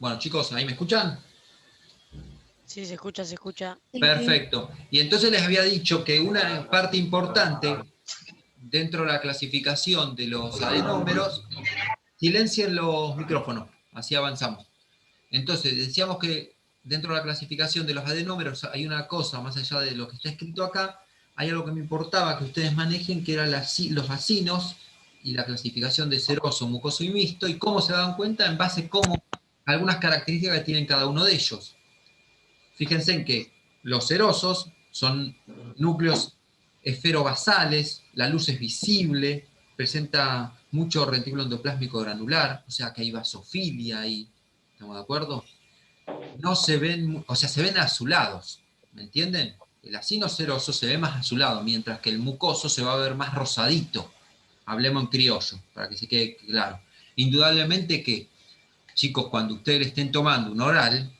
Bueno, chicos, ¿ahí me escuchan? Sí, se escucha, se escucha. Perfecto. Y entonces les había dicho que una parte importante dentro de la clasificación de los adenómeros, silencien los micrófonos, así avanzamos. Entonces, decíamos que dentro de la clasificación de los adenómeros hay una cosa, más allá de lo que está escrito acá, hay algo que me importaba que ustedes manejen, que eran los acinos y la clasificación de seroso, mucoso y mixto, y cómo se dan cuenta en base a cómo algunas características que tienen cada uno de ellos. Fíjense en que los serosos son núcleos esferobasales, la luz es visible, presenta mucho retículo endoplásmico granular, o sea que hay vasofilia ahí, ¿estamos de acuerdo? No se ven, o sea, se ven azulados, ¿me entienden? El acino seroso se ve más azulado, mientras que el mucoso se va a ver más rosadito. Hablemos en criollo, para que se quede claro. Indudablemente que, chicos, cuando ustedes estén tomando un oral,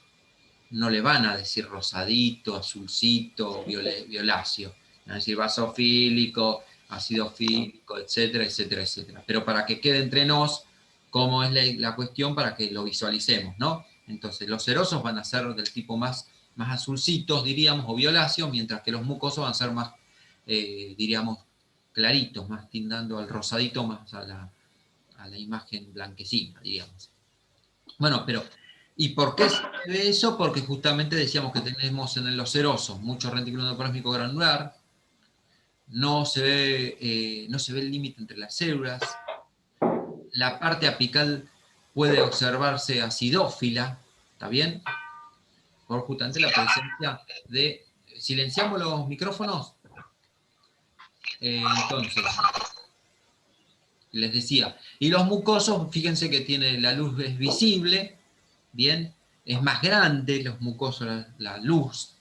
no le van a decir rosadito, azulcito, violáceo. Van a decir basofílico, acidofílico, etcétera, etcétera, etcétera. Pero para que quede entre nos, cómo es la cuestión para que lo visualicemos, ¿no? Entonces, los serosos van a ser del tipo más azulcitos, diríamos, o violáceos, mientras que los mucosos van a ser más, diríamos, claritos, más tindando al rosadito, más a la imagen blanquecina, diríamos. Bueno, pero ¿y por qué se ve eso? Porque justamente decíamos que tenemos en los serosos mucho retículo endoplásmico granular, no se ve el límite entre las células, la parte apical puede observarse acidófila, ¿está bien? Por justamente la presencia de... ¿Silenciamos los micrófonos? Entonces, les decía, y los mucosos, fíjense que tiene la luz es visible, bien, es más grande los mucosos, la luz,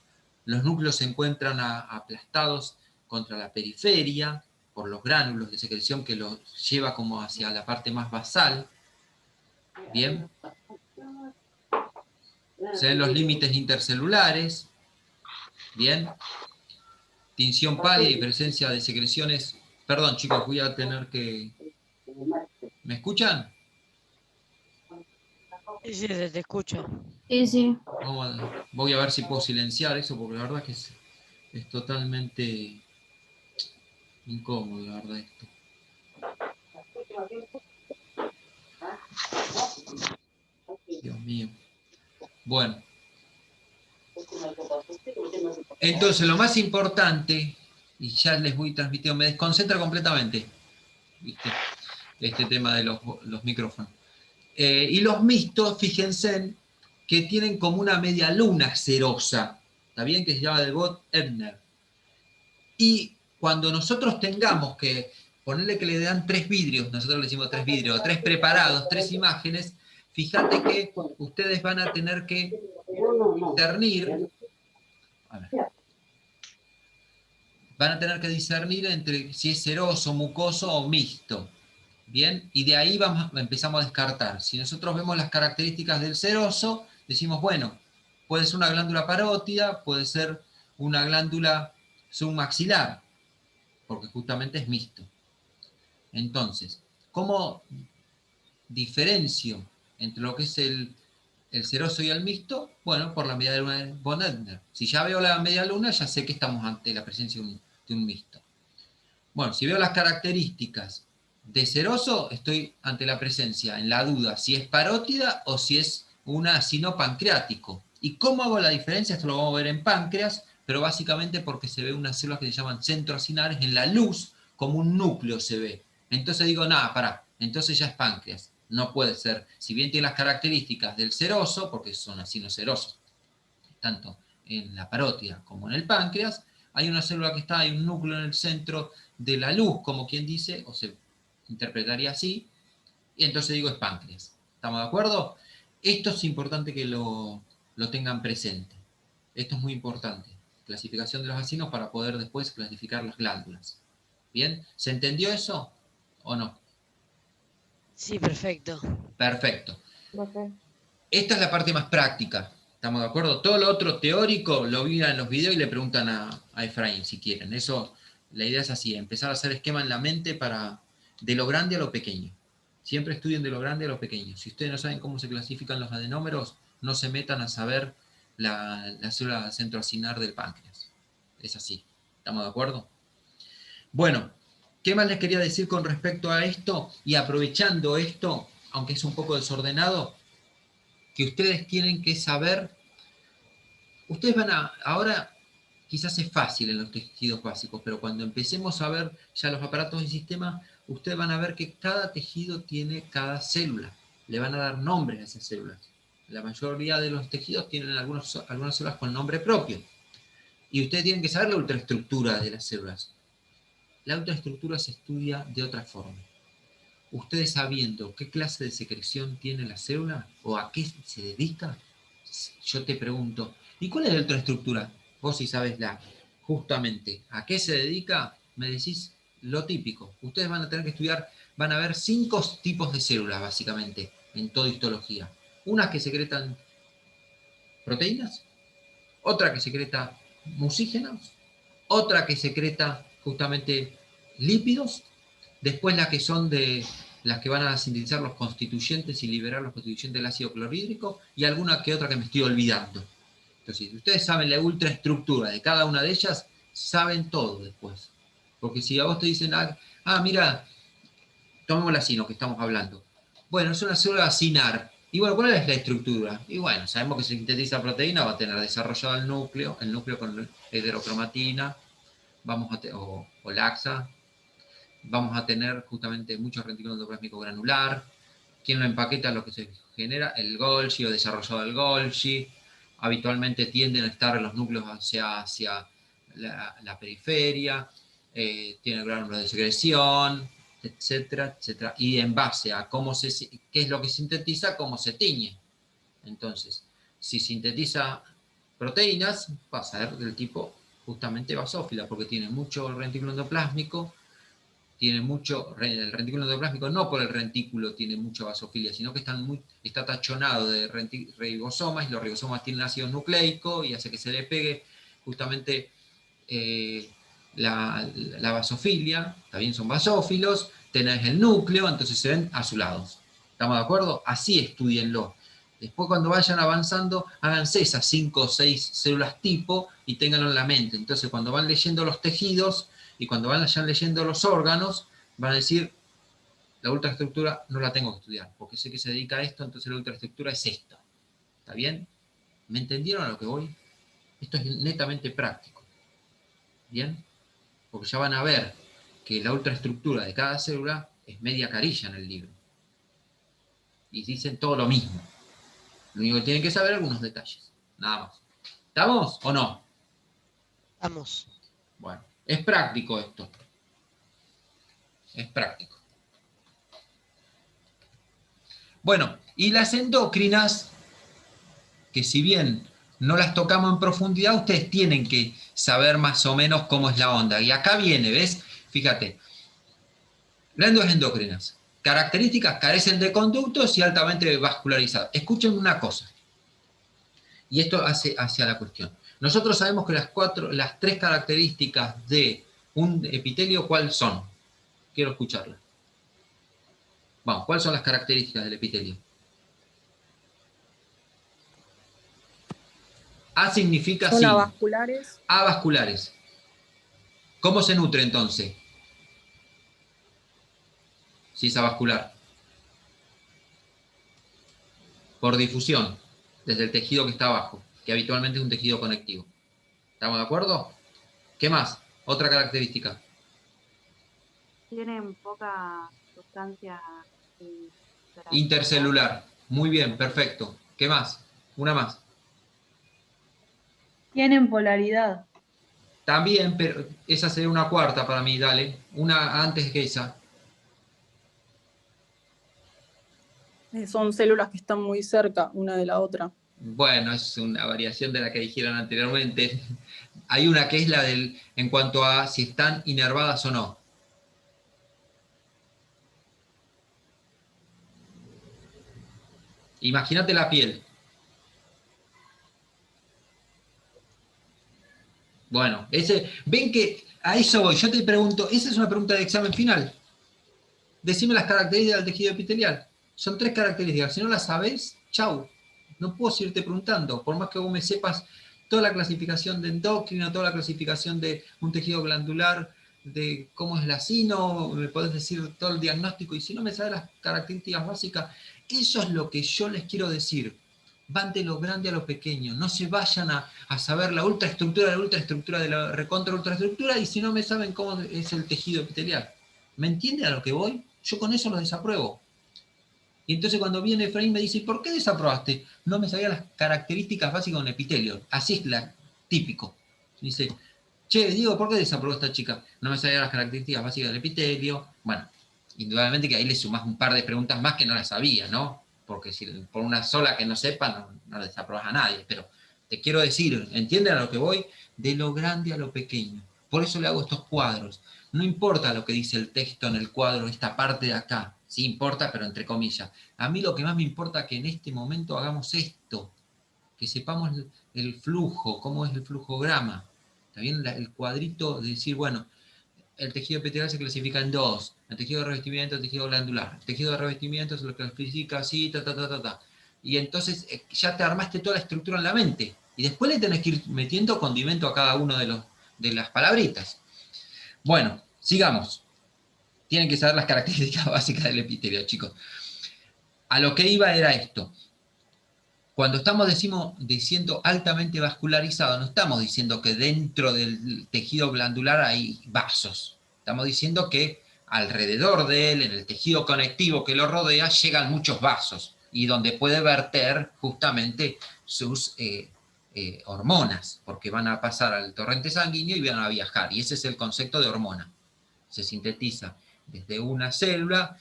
los núcleos se encuentran aplastados contra la periferia por los gránulos de secreción que los lleva como hacia la parte más basal, bien, se ven los límites intercelulares, bien, tinción pálida y presencia de secreciones, perdón chicos, voy a tener que, ¿me escuchan? Sí, sí, se te escucha. Sí, sí. Voy a ver si puedo silenciar eso, porque la verdad que es totalmente incómodo, la verdad, esto. Dios mío. Bueno. Entonces, lo más importante, y ya les voy transmitiendo, me desconcentra completamente, ¿viste? Este tema de los micrófonos. Y los mixtos, fíjense, que tienen como una media luna cerosa, ¿está bien? Que se llama de Bott-Ebner. Y cuando nosotros tengamos que ponerle que le dan 3 vidrios, nosotros le decimos 3 vidrios, 3 preparados, 3 imágenes, fíjate que ustedes van a tener que discernir, van a tener que discernir entre si es seroso, mucoso o mixto. Bien, y de ahí empezamos a descartar. Si nosotros vemos las características del seroso, decimos, bueno, puede ser una glándula parótida, puede ser una glándula submaxilar, porque justamente es mixto. Entonces, ¿cómo diferencio entre lo que es el seroso y el mixto? Bueno, por la media luna de Bott-Ebner. Si ya veo la media luna, ya sé que estamos ante la presencia de un mixto. Bueno, si veo las características de seroso, estoy ante la presencia, en la duda, si es parótida o si es un acino pancreático. ¿Y cómo hago la diferencia? Esto lo vamos a ver en páncreas, pero básicamente porque se ve unas células que se llaman centroacinares en la luz, como un núcleo se ve. Entonces digo, nada, pará, entonces ya es páncreas. No puede ser. Si bien tiene las características del seroso, porque son acinos serosos, tanto en la parótida como en el páncreas, hay una célula que está, hay un núcleo en el centro de la luz, como quien dice, o se interpretaría así, y entonces digo es páncreas. ¿Estamos de acuerdo? Esto es importante que lo tengan presente. Esto es muy importante. Clasificación de los acinos para poder después clasificar las glándulas. ¿Bien? ¿Se entendió eso o no? Sí, perfecto. Perfecto. Esta es la parte más práctica. ¿Estamos de acuerdo? Todo lo otro teórico lo miran en los videos y le preguntan a Efraín si quieren. Eso, la idea es así, empezar a hacer esquema en la mente de lo grande a lo pequeño. Siempre estudien de lo grande a lo pequeño. Si ustedes no saben cómo se clasifican los adenómeros, no se metan a saber la célula centroacinar del páncreas. Es así. ¿Estamos de acuerdo? Bueno, ¿qué más les quería decir con respecto a esto? Y aprovechando esto, aunque es un poco desordenado, que ustedes tienen que saber, ustedes van a, ahora quizás es fácil en los tejidos básicos, pero cuando empecemos a ver ya los aparatos del sistema, ustedes van a ver que cada tejido tiene cada célula. Le van a dar nombres a esas células. La mayoría de los tejidos tienen algunas células con nombre propio. Y ustedes tienen que saber la ultraestructura de las células. La ultraestructura se estudia de otra forma. Ustedes sabiendo qué clase de secreción tiene la célula o a qué se dedica, yo te pregunto, ¿y cuál es la ultraestructura? Vos si sabes justamente a qué se dedica, me decís lo típico. Ustedes van a tener que estudiar, van a ver 5 tipos de células básicamente en toda histología. Unas que secretan proteínas, otra que secreta mucígenos, otra que secreta justamente lípidos, después las que son de las que van a sintetizar los constituyentes y liberar los constituyentes del ácido clorhídrico, y alguna que otra que me estoy olvidando. Entonces, si ustedes saben la ultraestructura de cada una de ellas, saben todo después. Porque si a vos te dicen, mira, tomemos la sino que estamos hablando. Bueno, es una célula acinar. Y bueno, ¿cuál es la estructura? Y bueno, sabemos que se sintetiza proteína, va a tener desarrollado el núcleo con heterocromatina, o laxa, vamos a tener justamente mucho retículo endoplásmico granular. ¿Quién lo empaqueta? Lo que se genera, el Golgi o desarrollado del Golgi. Habitualmente tienden a estar en los núcleos hacia la periferia, tiene gránulos de secreción, etcétera, etcétera. Y en base a qué es lo que sintetiza, cómo se tiñe. Entonces, si sintetiza proteínas, va a ser del tipo justamente basófila, porque tiene mucho retículo endoplásmico, tiene mucho, el retículo endoplásmico no por el rentículo tiene mucha basofilia, sino que está tachonado de ribosomas, y los ribosomas tienen ácido nucleico y hace que se le pegue justamente la basofilia. También son basófilos, tenés el núcleo, entonces se ven azulados. ¿Estamos de acuerdo? Así estudienlo. Después, cuando vayan avanzando, háganse esas 5 o 6 células tipo y ténganlo en la mente. Entonces, cuando van leyendo los tejidos y cuando vayan leyendo los órganos, van a decir, la ultraestructura no la tengo que estudiar, porque sé que se dedica a esto, entonces la ultraestructura es esto. ¿Está bien? ¿Me entendieron a lo que voy? Esto es netamente práctico. ¿Bien? Porque ya van a ver que la ultraestructura de cada célula es media carilla en el libro. Y dicen todo lo mismo. Lo único que tienen que saber algunos detalles. Nada más. ¿Estamos o no? Vamos. Bueno, es práctico esto. Es práctico. Bueno, y las endocrinas, que si bien no las tocamos en profundidad, ustedes tienen que saber más o menos cómo es la onda. Y acá viene, ¿ves? Fíjate. Glándulas endocrinas. Características: carecen de conductos y altamente vascularizadas. Escuchen una cosa. Y esto hace hacia la cuestión. Nosotros sabemos que las 3 características de un epitelio, ¿cuáles son? Quiero escucharlas. Vamos, ¿cuáles son las características del epitelio? A significa Son sí. avasculares. Avasculares. ¿Cómo se nutre entonces? Si es avascular. Por difusión, desde el tejido que está abajo, que habitualmente es un tejido conectivo. ¿Estamos de acuerdo? ¿Qué más? Otra característica. Tienen poca sustancia Intercelular. Muy bien, perfecto. ¿Qué más? Una más. Tienen polaridad. También, pero esa sería una cuarta para mí, dale. Una antes que esa. Son células que están muy cerca una de la otra. Bueno, es una variación de la que dijeron anteriormente. Hay una que es la del, en cuanto a si están inervadas o no. Imagínate la piel. Bueno, ven que a eso voy. Yo te pregunto, esa es una pregunta de examen final. decime las características del tejido epitelial. Son 3 características. Si no las sabés, chau. No puedo seguirte preguntando. Por más que vos me sepas toda la clasificación de endocrino, toda la clasificación de un tejido glandular, de cómo es la sino, me podés decir todo el diagnóstico, y si no me sabes las características básicas, eso es lo que yo les quiero decir. Van de lo grande a lo pequeño, no se vayan a saber la ultraestructura de la recontra ultraestructura, y si no me saben cómo es el tejido epitelial. ¿Me entienden a lo que voy? Yo con eso lo desapruebo. Y entonces cuando viene Efraín me dice, ¿y por qué desaprobaste? No me sabía las características básicas de un epitelio. Así es la típico. Dice, che, Diego, ¿por qué desaprobó esta chica? No me sabía las características básicas del epitelio. Bueno, indudablemente que ahí le sumás un par de preguntas más que no las sabía, ¿no? Porque si por una sola que no sepa, no desaprobás a nadie. Pero te quiero decir, ¿entienden a lo que voy? De lo grande a lo pequeño. Por eso le hago estos cuadros. No importa lo que dice el texto en el cuadro, esta parte de acá. Sí importa, pero entre comillas. A mí lo que más me importa es que en este momento hagamos esto. Que sepamos el flujo, cómo es el flujograma. ¿Está bien? El cuadrito de decir, bueno, el tejido epitelial se clasifica en 2. El tejido de revestimiento, el tejido glandular. El tejido de revestimiento se lo clasifica así, Y entonces ya te armaste toda la estructura en la mente. Y después le tenés que ir metiendo condimento a cada uno de las palabritas. Bueno, sigamos. Tienen que saber las características básicas del epitelio, chicos. A lo que iba era esto. Cuando estamos diciendo altamente vascularizado, no estamos diciendo que dentro del tejido glandular hay vasos. Estamos diciendo que alrededor de él, en el tejido conectivo que lo rodea, llegan muchos vasos y donde puede verter justamente sus hormonas, porque van a pasar al torrente sanguíneo y van a viajar. Y ese es el concepto de hormona. Se sintetiza desde una célula,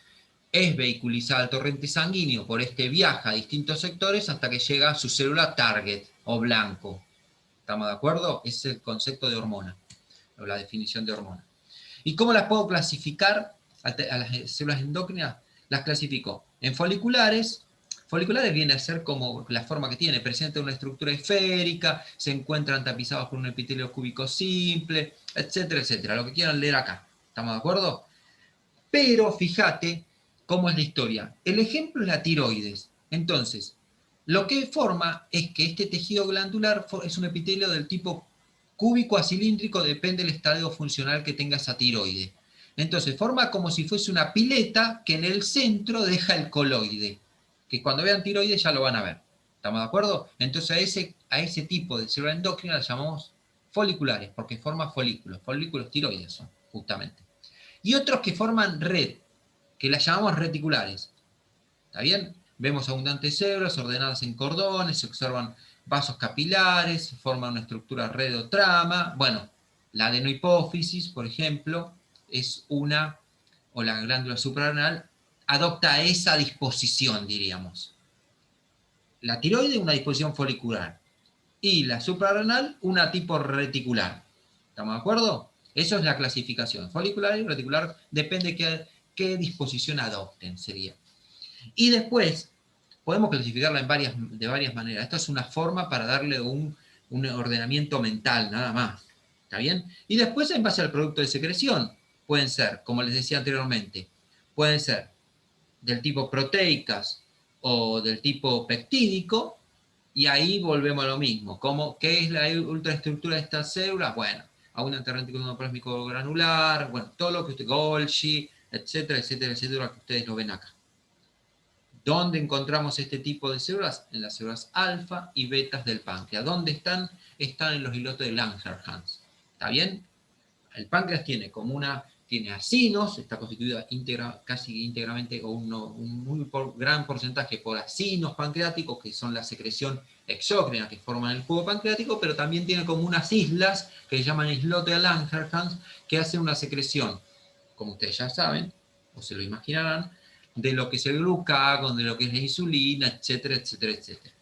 es vehiculizada al torrente sanguíneo, por este viaja a distintos sectores hasta que llega a su célula target o blanco. ¿Estamos de acuerdo? Ese es el concepto de hormona, o la definición de hormona. ¿Y cómo las puedo clasificar a las células endócrinas? Las clasifico en foliculares. Foliculares viene a ser como la forma que tiene, presenta una estructura esférica, se encuentran tapizados por un epitelio cúbico simple, etcétera, etcétera. Lo que quieran leer acá. ¿Estamos de acuerdo? Pero fíjate cómo es la historia. El ejemplo es la tiroides. Entonces, lo que forma es que este tejido glandular es un epitelio del tipo cúbico a cilíndrico, depende del estadio funcional que tenga esa tiroide. Entonces, forma como si fuese una pileta que en el centro deja el coloide, que cuando vean tiroides ya lo van a ver. ¿Estamos de acuerdo? Entonces a ese tipo de célula endocrina las llamamos foliculares, porque forma folículos tiroides son, justamente. Y otros que forman red, que las llamamos reticulares. ¿Está bien? Vemos abundantes células ordenadas en cordones, se observan vasos capilares, se forma una estructura red o trama. Bueno, la adenohipófisis, por ejemplo, es una, o la glándula suprarrenal, adopta esa disposición, diríamos. La tiroide, una disposición folicular. Y la suprarrenal, una tipo reticular. ¿Estamos de acuerdo? Eso es la clasificación. Folicular y reticular, depende qué disposición adopten, sería. Y después, podemos clasificarla de varias maneras. Esta es una forma para darle un ordenamiento mental, nada más. ¿Está bien? Y después, en base al producto de secreción, pueden ser, como les decía anteriormente, pueden ser del tipo proteicas o del tipo peptídico, y ahí volvemos a lo mismo. ¿Qué es la ultraestructura de estas células? Bueno, abundante reticulado plásmico granular, bueno, todo lo que usted, Golgi, etcétera, etcétera, etcétera, que ustedes lo ven acá. ¿Dónde encontramos este tipo de células? En las células alfa y betas del páncreas. ¿Dónde están? Están en los islotes de Langerhans. ¿Está bien? El páncreas tiene acinos, está constituida casi íntegramente, o un muy gran porcentaje por acinos pancreáticos, que son la secreción exócrina que forman el jugo pancreático, pero también tiene como unas islas que se llaman islote de Langerhans, que hacen una secreción, como ustedes ya saben, o se lo imaginarán, de lo que es el glucagón, de lo que es la insulina, etcétera, etcétera, etcétera.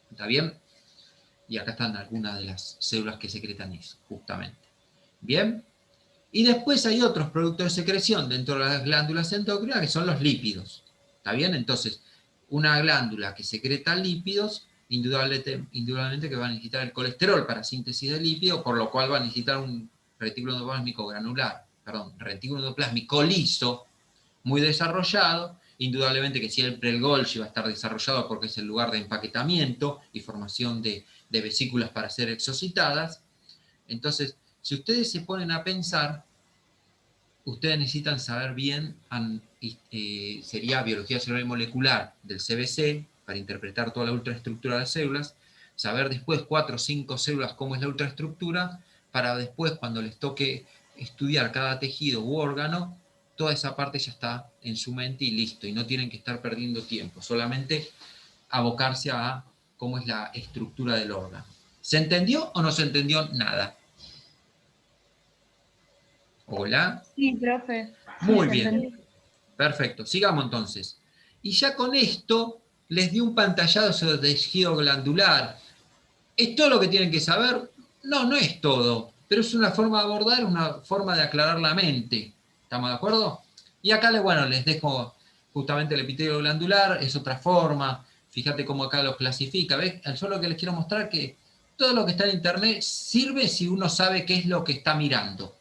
¿Está bien? Y acá están algunas de las células que secretan eso, justamente. ¿Bien? Y después hay otros productos de secreción dentro de las glándulas endócrinas que son los lípidos. ¿Está bien? Entonces, una glándula que secreta lípidos, indudablemente que va a necesitar el colesterol para síntesis de lípido, por lo cual va a necesitar un retículo endoplásmico granular, retículo endoplásmico liso, muy desarrollado. Indudablemente que siempre el Golgi va a estar desarrollado porque es el lugar de empaquetamiento y formación de vesículas para ser exocitadas. Entonces, si ustedes se ponen a pensar, ustedes necesitan saber bien, sería biología celular y molecular del CBC, para interpretar toda la ultraestructura de las células, saber después 4 o 5 células cómo es la ultraestructura, para después, cuando les toque estudiar cada tejido u órgano, toda esa parte ya está en su mente y listo, y no tienen que estar perdiendo tiempo, solamente abocarse a cómo es la estructura del órgano. ¿Se entendió o no se entendió nada? Hola. Sí, profe. Muy Sí, bien. entendí. Perfecto. Sigamos entonces. Y ya con esto les di un pantallazo sobre tejido glandular. ¿Es todo lo que tienen que saber? No, no es todo. Pero es una forma de abordar, una forma de aclarar la mente. ¿Estamos de acuerdo? Y acá les dejo justamente el epitelio glandular, es otra forma. Fíjate cómo acá lo clasifica. ¿Ves? Yo lo que les quiero mostrar que todo lo que está en internet sirve si uno sabe qué es lo que está mirando.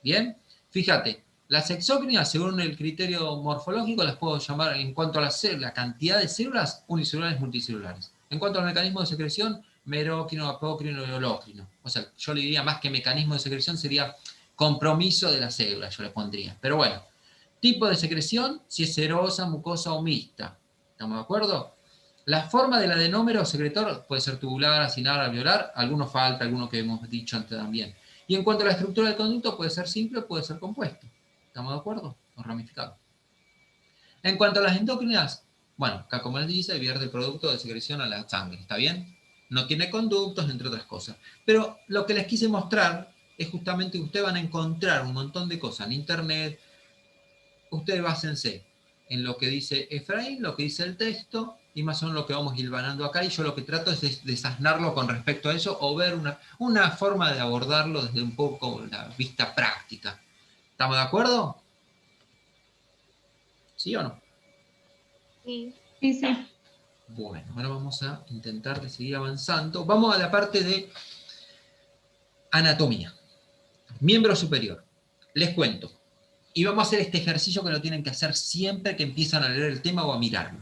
¿Bien? Fíjate, las exócrinas, según el criterio morfológico, las puedo llamar, en cuanto a la cantidad de células, unicelulares, multicelulares. En cuanto al mecanismo de secreción, merócrino, apócrino y holócrino. O sea, yo le diría más que mecanismo de secreción, sería compromiso de la célula, yo le pondría. Pero bueno, tipo de secreción, si es serosa, mucosa o mixta. ¿Estamos de acuerdo? La forma del adenómero secretor puede ser tubular, acinar, alveolar, algunos falta, algunos que hemos dicho antes también. Y en cuanto a la estructura del conducto, puede ser simple o puede ser compuesto. ¿Estamos de acuerdo? O ramificado. En cuanto a las endócrinas, bueno, acá como les dice, vierte el producto de secreción a la sangre, ¿está bien? No tiene conductos, entre otras cosas. Pero lo que les quise mostrar es justamente que ustedes van a encontrar un montón de cosas en internet. Ustedes básense en lo que dice Efraín, lo que dice el texto, y más o menos lo que vamos hilvanando acá, y yo lo que trato es desasnarlo con respecto a eso, o ver una forma de abordarlo desde un poco la vista práctica. ¿Estamos de acuerdo? ¿Sí o no? Sí. Sí, sí. Bueno, ahora vamos a intentar de seguir avanzando. Vamos a la parte de anatomía. Miembro superior. Les cuento. Y vamos a hacer este ejercicio que lo tienen que hacer siempre que empiezan a leer el tema o a mirarlo.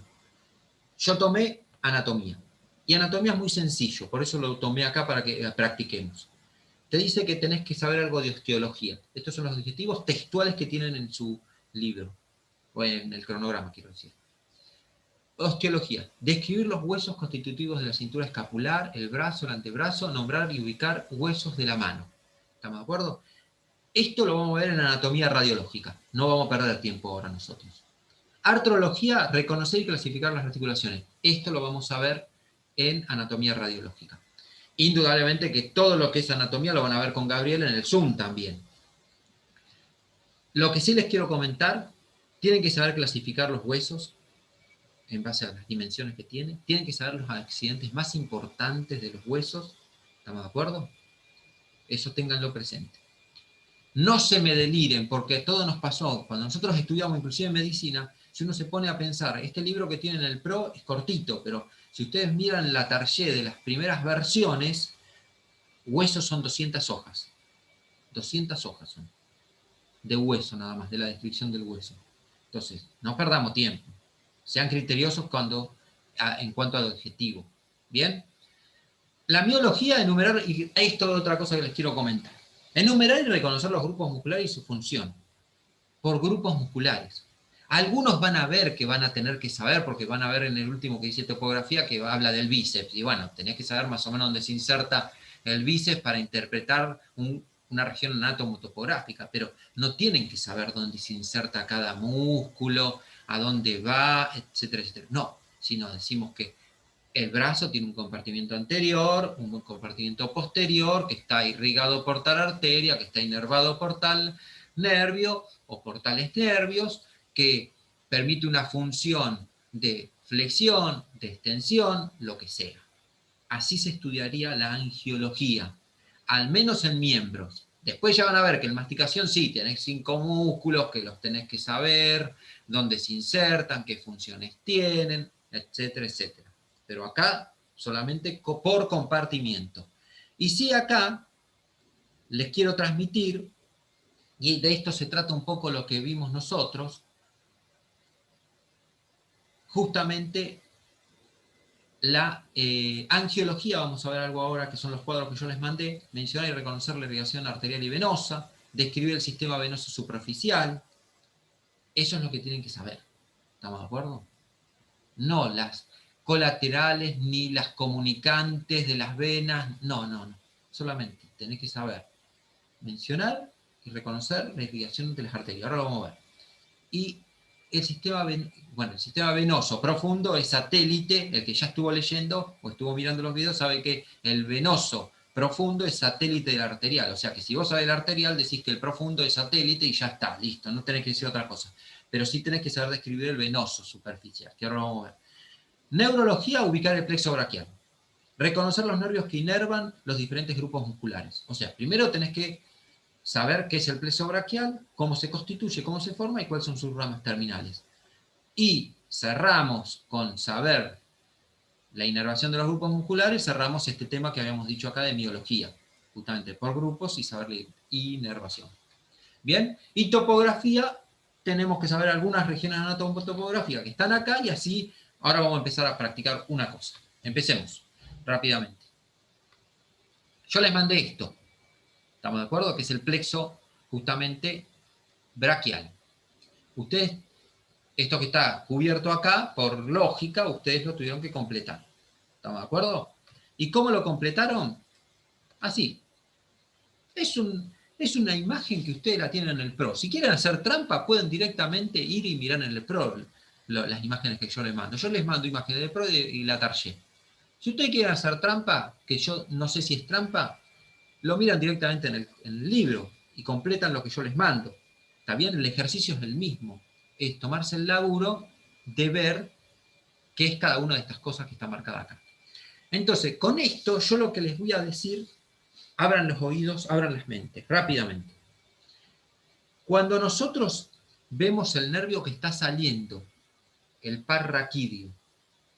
Yo tomé anatomía. Y anatomía es muy sencillo, por eso lo tomé acá para que practiquemos. Te dice que tenés que saber algo de osteología. Estos son los objetivos textuales que tienen en su libro, o en el cronograma, quiero decir. Osteología. Describir los huesos constitutivos de la cintura escapular, el brazo, el antebrazo, nombrar y ubicar huesos de la mano. ¿Estamos de acuerdo? Esto lo vamos a ver en anatomía radiológica. No vamos a perder tiempo ahora nosotros. Artrología, reconocer y clasificar las articulaciones. Esto lo vamos a ver en anatomía radiológica. Indudablemente que todo lo que es anatomía lo van a ver con Gabriel en el Zoom también. Lo que sí les quiero comentar, tienen que saber clasificar los huesos en base a las dimensiones que tienen. Tienen que saber los accidentes más importantes de los huesos. ¿Estamos de acuerdo? Eso ténganlo presente. No se me deliren, porque todo nos pasó. Cuando nosotros estudiamos inclusive medicina, si uno se pone a pensar, este libro que tiene en el PRO es cortito, pero si ustedes miran la Target de las primeras versiones, huesos son 200 hojas. 200 hojas son. De hueso nada más, de la descripción del hueso. Entonces, no perdamos tiempo. Sean criteriosos en cuanto al objetivo. ¿Bien? La miología, enumerar, y esto es otra cosa que les quiero comentar. Enumerar y reconocer los grupos musculares y su función. Por grupos musculares. Algunos van a ver que van a tener que saber, porque van a ver en el último que dice topografía, que habla del bíceps. Y bueno, tenés que saber más o menos dónde se inserta el bíceps para interpretar una región anatomotopográfica, pero no tienen que saber dónde se inserta cada músculo, a dónde va, etcétera, etcétera. No, sino decimos que el brazo tiene un compartimiento anterior, un compartimiento posterior, que está irrigado por tal arteria, que está inervado por tal nervio o por tales nervios, que permite una función de flexión, de extensión, lo que sea. Así se estudiaría la angiología, al menos en miembros. Después ya van a ver que en masticación sí, tenés 5 músculos, que los tenés que saber, dónde se insertan, qué funciones tienen, etcétera, etcétera. Pero acá solamente por compartimiento. Y sí, acá les quiero transmitir, y de esto se trata un poco lo que vimos nosotros, justamente la angiología, vamos a ver algo ahora, que son los cuadros que yo les mandé, mencionar y reconocer la irrigación arterial y venosa, describir el sistema venoso superficial. Eso es lo que tienen que saber. ¿Estamos de acuerdo? No las colaterales ni las comunicantes de las venas, no. Solamente tenés que saber mencionar y reconocer la irrigación de las arterias. Ahora lo vamos a ver. Y el sistema venoso profundo es satélite. El que ya estuvo leyendo o estuvo mirando los videos sabe que el venoso profundo es satélite del arterial. O sea que si vos sabés el arterial, decís que el profundo es satélite y ya está, listo. No tenés que decir otra cosa. Pero sí tenés que saber describir el venoso superficial, que ahora vamos a ver. Neurología, ubicar el plexo braquial. Reconocer los nervios que inervan los diferentes grupos musculares. O sea, primero tenés que saber qué es el plexo braquial, cómo se constituye, cómo se forma y cuáles son sus ramas terminales. Y cerramos con saber la inervación de los grupos musculares, cerramos este tema que habíamos dicho acá de miología, justamente por grupos y saber la inervación. Bien, y topografía, tenemos que saber algunas regiones anatomotopográficas que están acá y así ahora vamos a empezar a practicar una cosa. Empecemos rápidamente. Yo les mandé esto. ¿Estamos de acuerdo? Que es el plexo justamente braquial. Ustedes, esto que está cubierto acá, por lógica, ustedes lo tuvieron que completar. ¿Estamos de acuerdo? ¿Y cómo lo completaron? Así. Es una imagen que ustedes la tienen en el PRO. Si quieren hacer trampa, pueden directamente ir y mirar en el PRO las imágenes que yo les mando. Yo les mando imágenes del PRO y la tarjeta. Si ustedes quieren hacer trampa, que yo no sé si es trampa, lo miran directamente en el libro y completan lo que yo les mando. ¿Está bien? El ejercicio es el mismo. Es tomarse el laburo de ver qué es cada una de estas cosas que está marcada acá. Entonces, con esto, yo lo que les voy a decir, abran los oídos, abran las mentes, rápidamente. Cuando nosotros vemos el nervio que está saliendo, el par raquídeo,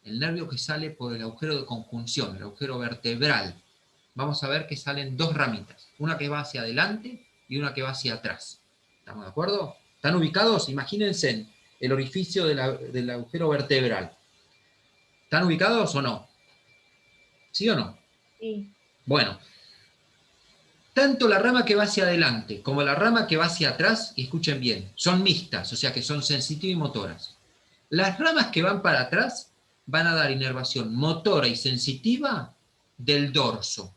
el nervio que sale por el agujero de conjunción, el agujero vertebral, vamos a ver que salen dos ramitas, una que va hacia adelante y una que va hacia atrás. ¿Estamos de acuerdo? ¿Están ubicados? Imagínense en el orificio del agujero vertebral. ¿Están ubicados o no? ¿Sí o no? Sí. Bueno, tanto la rama que va hacia adelante como la rama que va hacia atrás, y escuchen bien, son mixtas, o sea que son sensitivas y motoras. Las ramas que van para atrás van a dar inervación motora y sensitiva del dorso.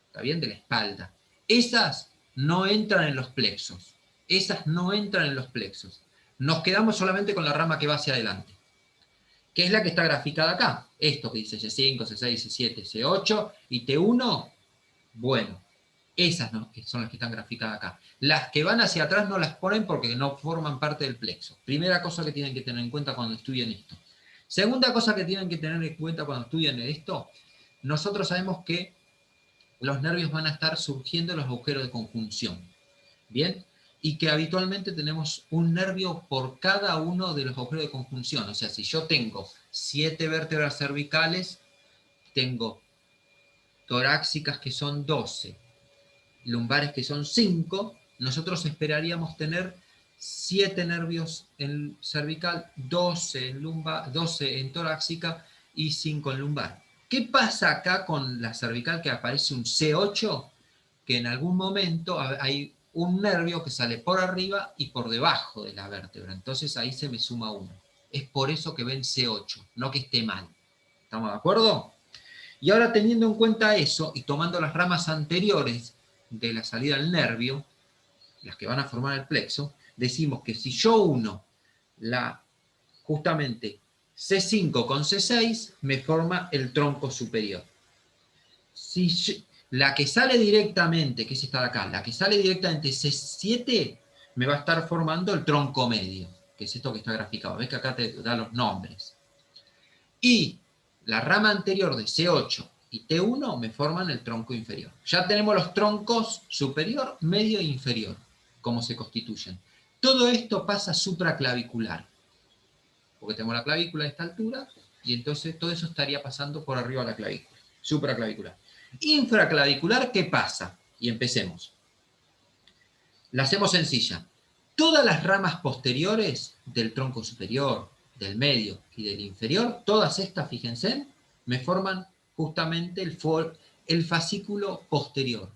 ¿Está bien? De la espalda. Esas no entran en los plexos. Esas no entran en los plexos. Nos quedamos solamente con la rama que va hacia adelante, que es la que está graficada acá. Esto que dice C5, C6, C7, C8 y T1, bueno, esas no, son las que están graficadas acá. Las que van hacia atrás no las ponen porque no forman parte del plexo. Primera cosa que tienen que tener en cuenta cuando estudien esto. Segunda cosa que tienen que tener en cuenta cuando estudien esto, nosotros sabemos que los nervios van a estar surgiendo en los agujeros de conjunción. ¿Bien? Y que habitualmente tenemos un nervio por cada uno de los agujeros de conjunción. O sea, si yo tengo 7 vértebras cervicales, tengo torácicas que son 12, lumbares que son 5, nosotros esperaríamos tener 7 nervios en cervical, 12 en lumbar, 12 en torácica y 5 en lumbar. ¿Qué pasa acá con la cervical que aparece un C8? Que en algún momento hay un nervio que sale por arriba y por debajo de la vértebra. Entonces ahí se me suma 1. Es por eso que ven C8, no que esté mal. ¿Estamos de acuerdo? Y ahora teniendo en cuenta eso y tomando las ramas anteriores de la salida del nervio, las que van a formar el plexo, decimos que si yo uno justamente C5 con C6, me forma el tronco superior. Si la que sale directamente, que es esta de acá, la que sale directamente C7, me va a estar formando el tronco medio, que es esto que está graficado. ¿Ves que acá te da los nombres? Y la rama anterior de C8 y T1 me forman el tronco inferior. Ya tenemos los troncos superior, medio e inferior, cómo se constituyen. Todo esto pasa supraclavicular, porque tenemos la clavícula a esta altura, y entonces todo eso estaría pasando por arriba de la clavícula, supraclavicular. Infraclavicular, ¿qué pasa? Y empecemos. La hacemos sencilla. Todas las ramas posteriores del tronco superior, del medio y del inferior, todas estas, fíjense, me forman justamente el fascículo posterior.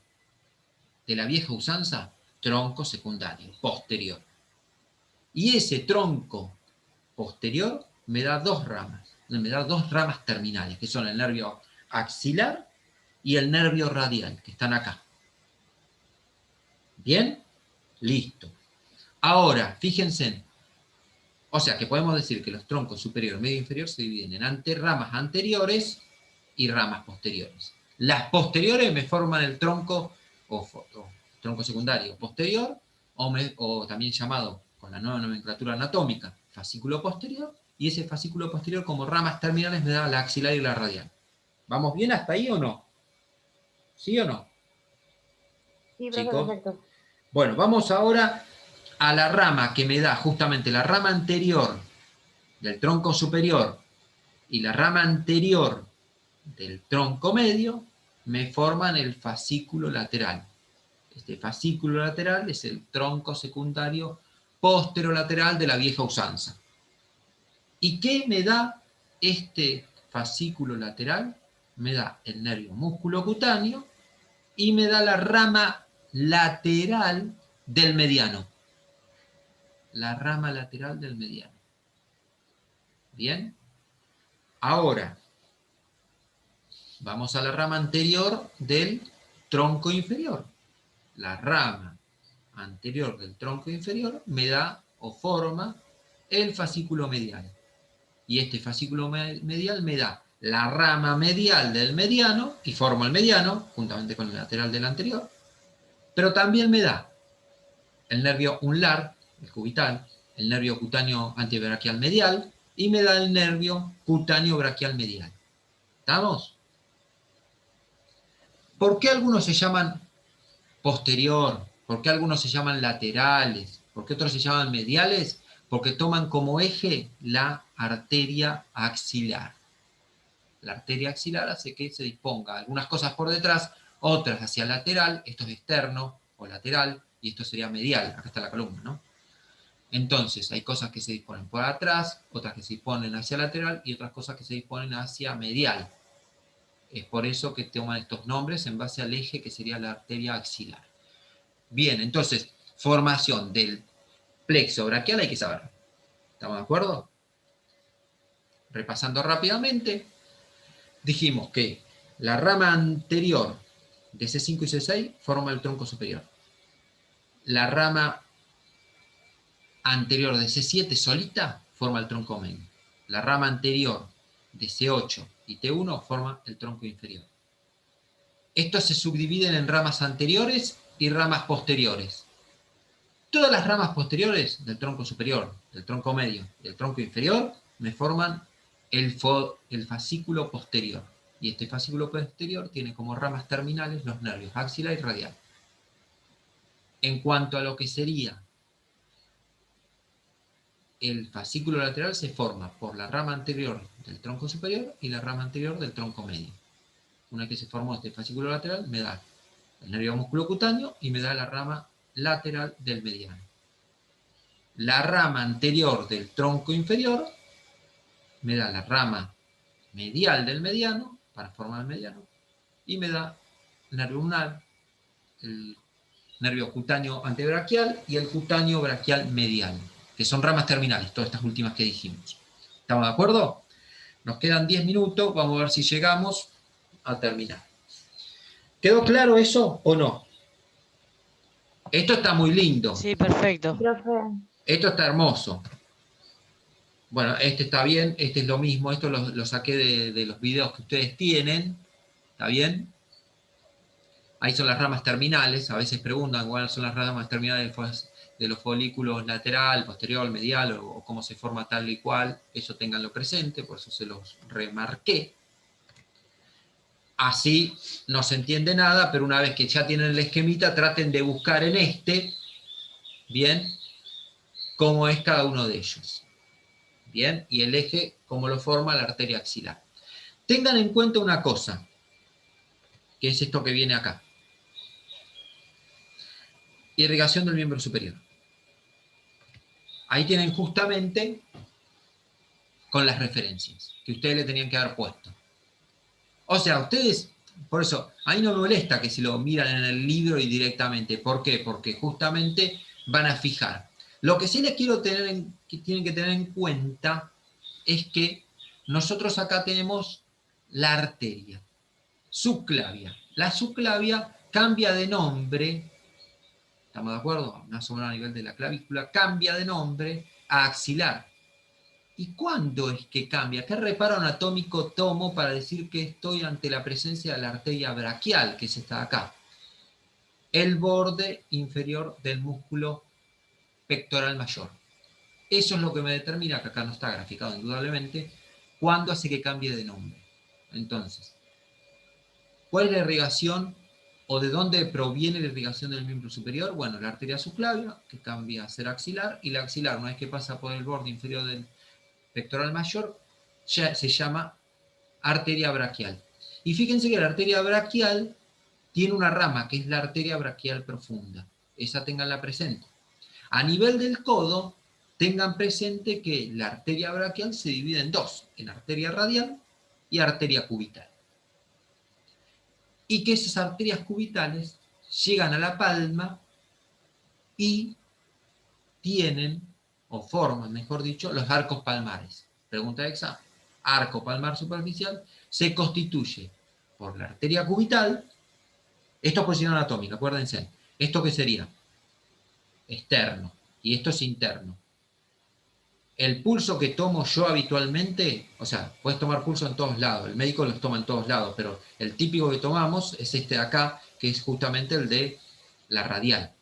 De la vieja usanza, tronco secundario, posterior. Y ese tronco posterior me da dos ramas terminales, que son el nervio axilar y el nervio radial, que están acá. ¿Bien? Listo. Ahora, fíjense, o sea que podemos decir que los troncos superior, medio e inferior se dividen en ramas anteriores y ramas posteriores. Las posteriores me forman el tronco o tronco secundario posterior, o también llamado con la nueva nomenclatura anatómica, fascículo posterior, y ese fascículo posterior como ramas terminales me da la axilar y la radial. ¿Vamos bien hasta ahí o no? ¿Sí o no? Sí, profe, Chicos. perfecto. Bueno, vamos ahora a la rama que me da justamente la rama anterior del tronco superior y la rama anterior del tronco medio, me forman el fascículo lateral. Este fascículo lateral es el tronco secundario posterolateral de la vieja usanza. ¿Y qué me da este fascículo lateral? Me da el nervio musculocutáneo y me da la rama lateral del mediano. La rama lateral del mediano. ¿Bien? Ahora, vamos a la rama anterior del tronco inferior. La rama anterior del tronco inferior me da o forma el fascículo medial. Y este fascículo medial me da la rama medial del mediano, y forma el mediano, juntamente con el lateral del anterior, pero también me da el nervio unlar, el cubital, el nervio cutáneo antebraquial medial, y me da el nervio cutáneo braquial medial. ¿Estamos? ¿Por qué algunos se llaman posterior? ¿Por qué algunos se llaman laterales? ¿Por qué otros se llaman mediales? Porque toman como eje la arteria axilar. La arteria axilar hace que se disponga algunas cosas por detrás, otras hacia lateral, esto es externo o lateral, y esto sería medial, acá está la columna, ¿no? Entonces, hay cosas que se disponen por atrás, otras que se disponen hacia lateral, y otras cosas que se disponen hacia medial. Es por eso que toman estos nombres en base al eje que sería la arteria axilar. Bien, entonces, formación del plexo braquial hay que saber. ¿Estamos de acuerdo? Repasando rápidamente, dijimos que la rama anterior de C5 y C6 forma el tronco superior. La rama anterior de C7 solita forma el tronco medio. La rama anterior de C8 y T1 forma el tronco inferior. Estos se subdividen en ramas anteriores y ramas posteriores. Todas las ramas posteriores del tronco superior, del tronco medio y del tronco inferior me forman el fascículo posterior. Y este fascículo posterior tiene como ramas terminales los nervios axilar y radial. En cuanto a lo que sería el fascículo lateral, se forma por la rama anterior del tronco superior y la rama anterior del tronco medio. Una vez que se formó este fascículo lateral, me da el nervio musculocutáneo y me da la rama lateral del mediano. La rama anterior del tronco inferior me da la rama medial del mediano, para formar el mediano, y me da el nervio ulnar, el nervio cutáneo antebraquial y el cutáneo braquial medial, que son ramas terminales, todas estas últimas que dijimos. ¿Estamos de acuerdo? Nos quedan 10 minutos, vamos a ver si llegamos a terminar. ¿Quedó claro eso o no? Esto está muy lindo. Sí, perfecto. Profe, Esto está hermoso. Bueno, este está bien, este es lo mismo, esto lo saqué de los videos que ustedes tienen, ¿está bien? Ahí son las ramas terminales, a veces preguntan cuáles son las ramas terminales de los folículos lateral, posterior, medial, o cómo se forma tal y cual, eso tenganlo presente, por eso se los remarqué. Así no se entiende nada, pero una vez que ya tienen el esquemita, traten de buscar en este, bien, cómo es cada uno de ellos. Bien, y el eje, cómo lo forma la arteria axilar. Tengan en cuenta una cosa, que es esto que viene acá. Irrigación del miembro superior. Ahí tienen justamente con las referencias que ustedes le tenían que haber puesto. O sea, ustedes, por eso, a mí no me molesta que se lo miran en el libro y directamente. ¿Por qué? Porque justamente van a fijar. Lo que sí les quiero que tienen que tener en cuenta es que nosotros acá tenemos la arteria subclavia. La subclavia cambia de nombre, ¿estamos de acuerdo? Más o menos a nivel de la clavícula, cambia de nombre a axilar. ¿Y cuándo es que cambia? ¿Qué reparo anatómico tomo para decir que estoy ante la presencia de la arteria braquial, que es esta de acá? El borde inferior del músculo pectoral mayor. Eso es lo que me determina, que acá no está graficado indudablemente, cuándo hace que cambie de nombre. Entonces, ¿cuál es la irrigación o de dónde proviene la irrigación del miembro superior? Bueno, la arteria subclavia, que cambia a ser axilar, y la axilar, una vez que pasa por el borde inferior del pectoral mayor, ya se llama arteria braquial. Y fíjense que la arteria braquial tiene una rama, que es la arteria braquial profunda. Esa tenganla presente. A nivel del codo, tengan presente que la arteria braquial se divide en dos, en arteria radial y arteria cubital. Y que esas arterias cubitales llegan a la palma y tienen, o forman, mejor dicho, los arcos palmares. Pregunta de examen. Arco palmar superficial se constituye por la arteria cubital. Esto es posición anatómica, acuérdense. ¿Esto qué sería? Externo. Y esto es interno. El pulso que tomo yo habitualmente, o sea, puedes tomar pulso en todos lados, el médico los toma en todos lados, pero el típico que tomamos es este de acá, que es justamente el de la radial,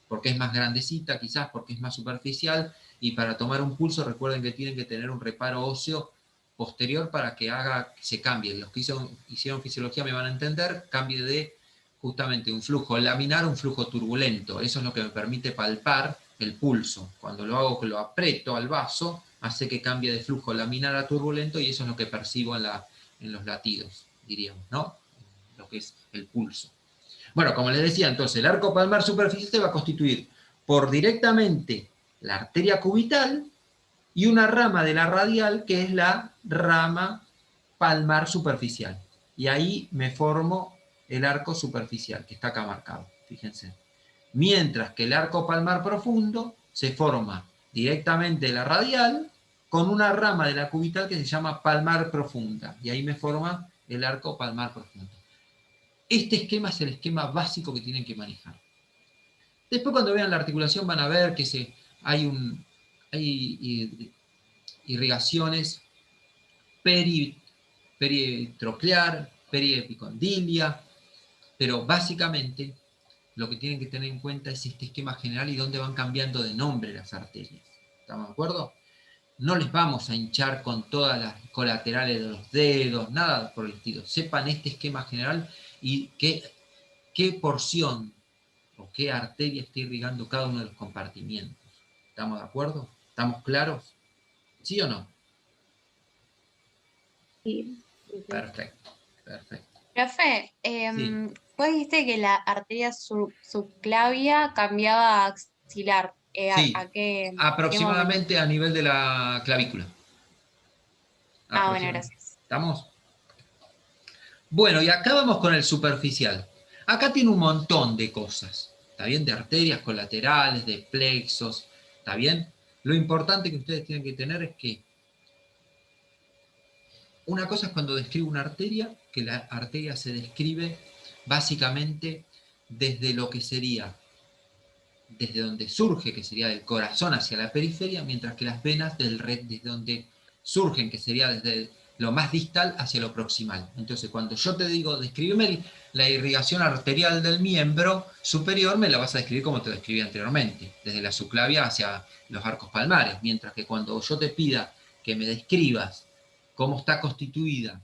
porque es más grandecita quizás, porque es más superficial, y para tomar un pulso recuerden que tienen que tener un reparo óseo posterior para que se cambie. Los que hicieron fisiología me van a entender, cambie de justamente un flujo laminar a un flujo turbulento. Eso es lo que me permite palpar el pulso. Cuando lo hago, que lo aprieto al vaso, hace que cambie de flujo laminar a turbulento, y eso es lo que percibo en los latidos, diríamos, ¿no? Lo que es el pulso. Bueno, como les decía, entonces, el arco palmar superficial se va a constituir por directamente la arteria cubital y una rama de la radial, que es la rama palmar superficial. Y ahí me formo el arco superficial, que está acá marcado, fíjense. Mientras que el arco palmar profundo se forma directamente de la radial con una rama de la cubital que se llama palmar profunda. Y ahí me forma el arco palmar profundo. Este esquema es el esquema básico que tienen que manejar. Después, cuando vean la articulación, van a ver que hay irrigaciones peritroclear, periepicondilia, pero básicamente lo que tienen que tener en cuenta es este esquema general y dónde van cambiando de nombre las arterias. ¿Estamos de acuerdo? No les vamos a hinchar con todas las colaterales de los dedos, nada por el estilo. Sepan este esquema general y qué porción o qué arteria está irrigando cada uno de los compartimientos. ¿Estamos de acuerdo? ¿Estamos claros? ¿Sí o no? Sí. Perfecto, perfecto. Profe, Sí. vos dijiste que la arteria subclavia cambiaba a axilar. Sí, ¿A qué momento? aproximadamente a nivel de la clavícula. Bueno, gracias. ¿Estamos? Bueno, y acá vamos con el superficial. Acá tiene un montón de cosas, ¿está bien? De arterias colaterales, de plexos, ¿está bien? Lo importante que ustedes tienen que tener es que una cosa es cuando describo una arteria, que la arteria se describe básicamente desde lo que sería, desde donde surge, que sería del corazón hacia la periferia, mientras que las venas desde donde surgen, que sería desde lo más distal hacia lo proximal. Entonces, cuando yo te digo, descríbeme la irrigación arterial del miembro superior, me la vas a describir como te describí anteriormente, desde la subclavia hacia los arcos palmares, mientras que cuando yo te pida que me describas cómo está constituida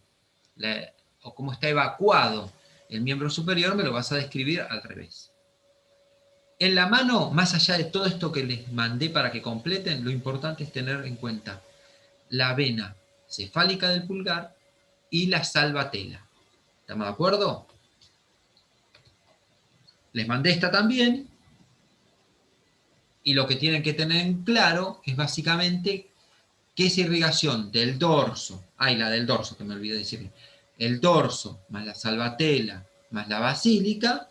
o cómo está evacuado el miembro superior, me lo vas a describir al revés. En la mano, más allá de todo esto que les mandé para que completen, lo importante es tener en cuenta la vena cefálica del pulgar y la salvatela. ¿Estamos de acuerdo? Les mandé esta también. Y lo que tienen que tener en claro es básicamente que esa irrigación del dorso, la del dorso que me olvidé decir, el dorso más la salvatela más la basílica,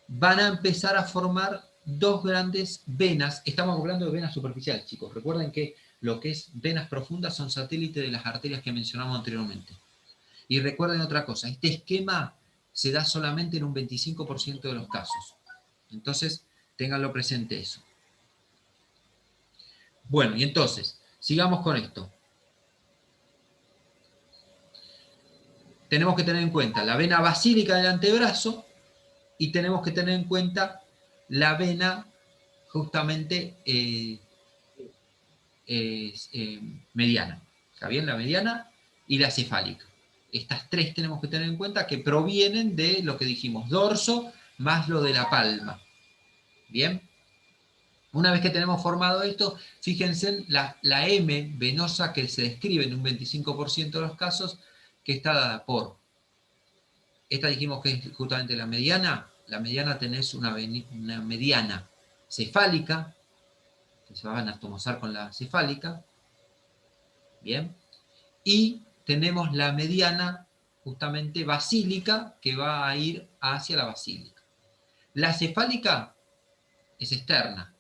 van a empezar a formar dos grandes venas. Estamos hablando de venas superficiales, chicos. Recuerden que lo que es venas profundas son satélites de las arterias que mencionamos anteriormente. Y recuerden otra cosa, este esquema se da solamente en un 25% de los casos. Entonces, ténganlo presente eso. Bueno, y entonces, sigamos con esto. Tenemos que tener en cuenta la vena basílica del antebrazo y tenemos que tener en cuenta la vena justamente mediana. ¿Está bien? La mediana y la cefálica. Estas tres tenemos que tener en cuenta que provienen de lo que dijimos, dorso más lo de la palma. ¿Bien? Una vez que tenemos formado esto, fíjense en la M venosa que se describe en un 25% de los casos, que está dada por, esta dijimos que es justamente la mediana tenés una mediana cefálica, que se va a anastomosar con la cefálica, ¿bien? Y tenemos la mediana justamente basílica, que va a ir hacia la basílica. La cefálica es externa,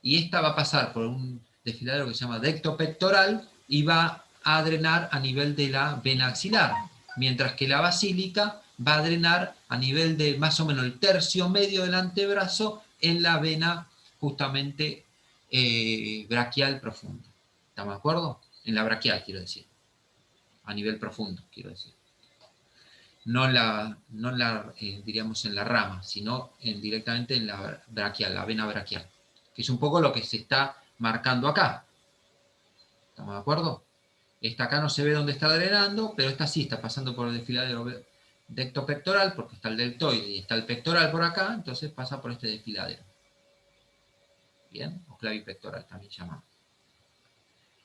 y esta va a pasar por un desfiladero que se llama decto pectoral, y va a drenar a nivel de la vena axilar, mientras que la basílica va a drenar a nivel de más o menos el tercio medio del antebrazo en la vena justamente braquial profunda. ¿Estamos de acuerdo? En la braquial, quiero decir. A nivel profundo, quiero decir. No diríamos en la rama, sino directamente en la braquial, la vena braquial. Que es un poco lo que se está marcando acá. ¿Estamos de acuerdo? Esta acá no se ve dónde está drenando, pero esta sí está pasando por el desfiladero decto pectoral, porque está el deltoide y está el pectoral por acá, entonces pasa por este desfiladero. Bien, o clavipectoral también llamado.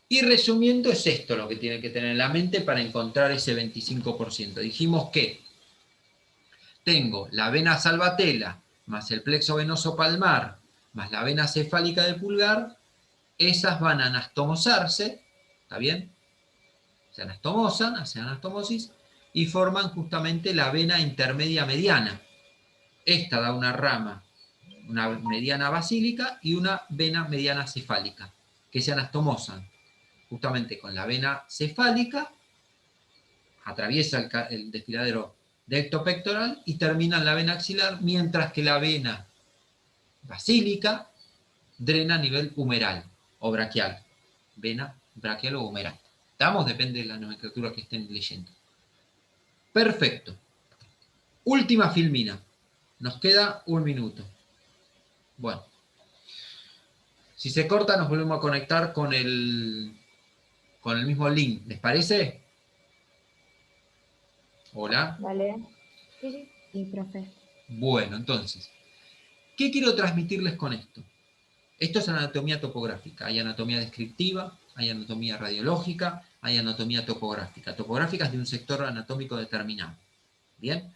Y resumiendo, es esto lo que tienen que tener en la mente para encontrar ese 25%. Dijimos que tengo la vena salvatela, más el plexo venoso palmar, más la vena cefálica del pulgar, esas van a anastomosarse, ¿está bien? Se anastomosan, hacen anastomosis, y forman justamente la vena intermedia mediana. Esta da una rama, una mediana basílica y una vena mediana cefálica, que se anastomosan justamente con la vena cefálica, atraviesa el desfiladero decto-pectoral y termina en la vena axilar, mientras que la vena basílica drena a nivel humeral o braquial. Vena braquial o humeral. ¿Estamos? Depende de la nomenclatura que estén leyendo. Perfecto. Última filmina. Nos queda 1 minuto. Bueno. Si se corta, nos volvemos a conectar con el mismo link. ¿Les parece? Hola. Vale. Sí, sí, profe. Bueno, entonces, ¿qué quiero transmitirles con esto? Esto es anatomía topográfica. Hay anatomía descriptiva, hay anatomía radiológica, hay anatomía topográfica. Topográfica es de un sector anatómico determinado. ¿Bien?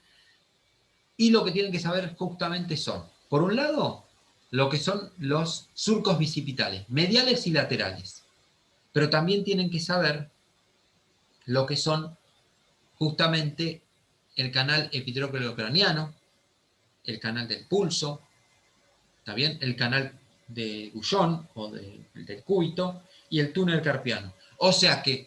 Y lo que tienen que saber justamente son, por un lado, lo que son los surcos bicipitales, mediales y laterales. Pero también tienen que saber lo que son justamente el canal epiteliocraniano, el canal del pulso, ¿está bien? El canal de Gullón o del cúbito y el túnel carpiano. O sea que